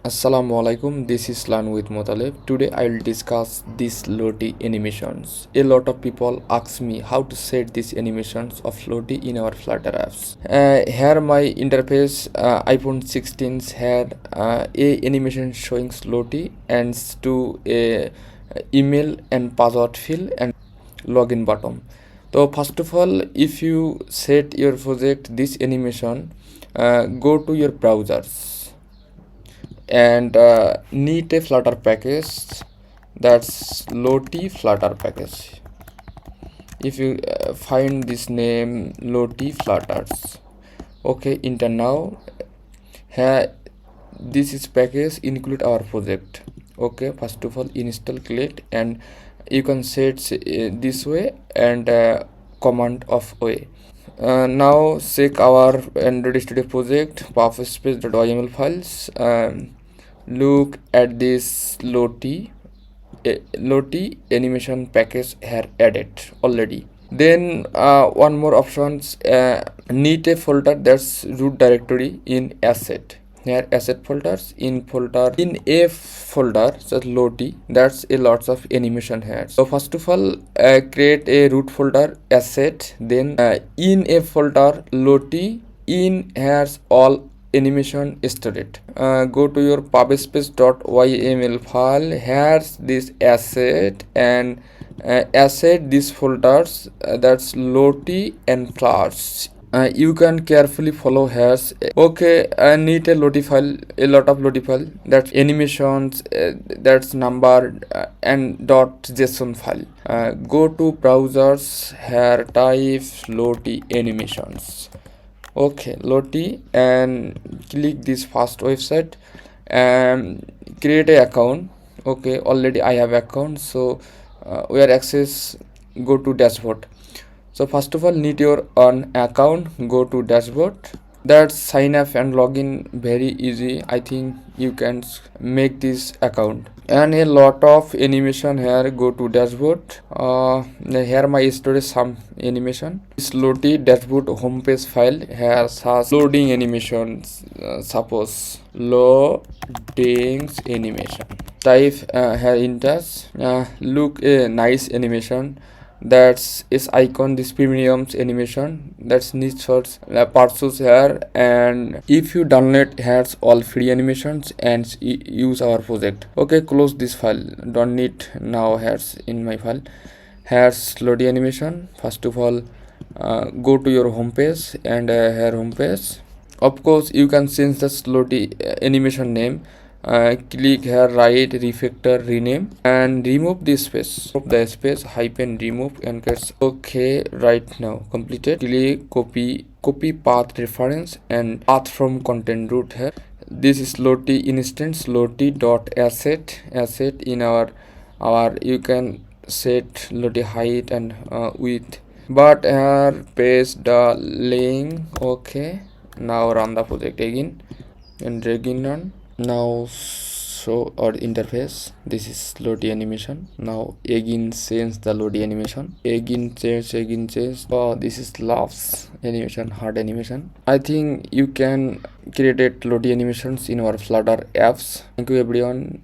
Assalamu alaikum, this is Lan with Motaleb. Today I will discuss these Lottie animations. A lot of people ask me how to set these animations of Lottie in our Flutter apps. Here my interface iPhone 16 had a animation showing Lottie and to a email and password field and login button. So first of all, if you set your project this animation, go to your browsers and need a Flutter package, that's Lottie Flutter package. If you find this name Lottie Flutters, okay, enter now. Here this is package include our project. Okay, first of all install click and you can set this way and command of way. Now check our Android Studio project puffspace.yml files. Look at this Lottie animation package here added already. Then one more options, need a folder that's root directory in asset. Here asset folders in a folder such Lottie, that's a lots of animation here. So first of all, create a root folder asset, then in a folder Lottie, in here's all animation stored. Go to your pubspace.yml file. Here's this asset and asset these folders, that's Lottie and flowers. You can carefully follow hairs. Okay, I need a LottieFile, a lot of LottieFile, that's animations, that's number and .json file. Go to browsers, here type Lottie animations. Okay, Lottie, and click this first website and create a account. Okay, already I have account, so where access, go to dashboard. So first of all need your own account, go to dashboard, that's sign up and login, very easy. I think you can make this account and a lot of animation here. Go to dashboard, here my storage some animation. This Lottie dashboard homepage file has loading animations, suppose loading animation, type here in touch, look a nice animation, that's is icon, this premiums animation, that's needs for purchase here. And if you download here's all free animations and use our project. Okay, close this file, don't need now. Here's in my file, here's Lottie animation. First of all, go to your home page and here home page. Of course you can change the Lottie animation name. Click here, write refactor rename and remove this space, the space hyphen remove and gets okay. Right now completed. Click copy path reference and path from content root. Here this is Lottie instance, Lottie dot asset in our you can set Lottie height and width, but here paste the link. Okay, now run the project again and again run. Now show our interface, this is Lottie animation. Now again change the Lottie animation, again change. Oh, this is laughs animation, hard animation. I think you can create Lottie animations in our Flutter apps. Thank you everyone.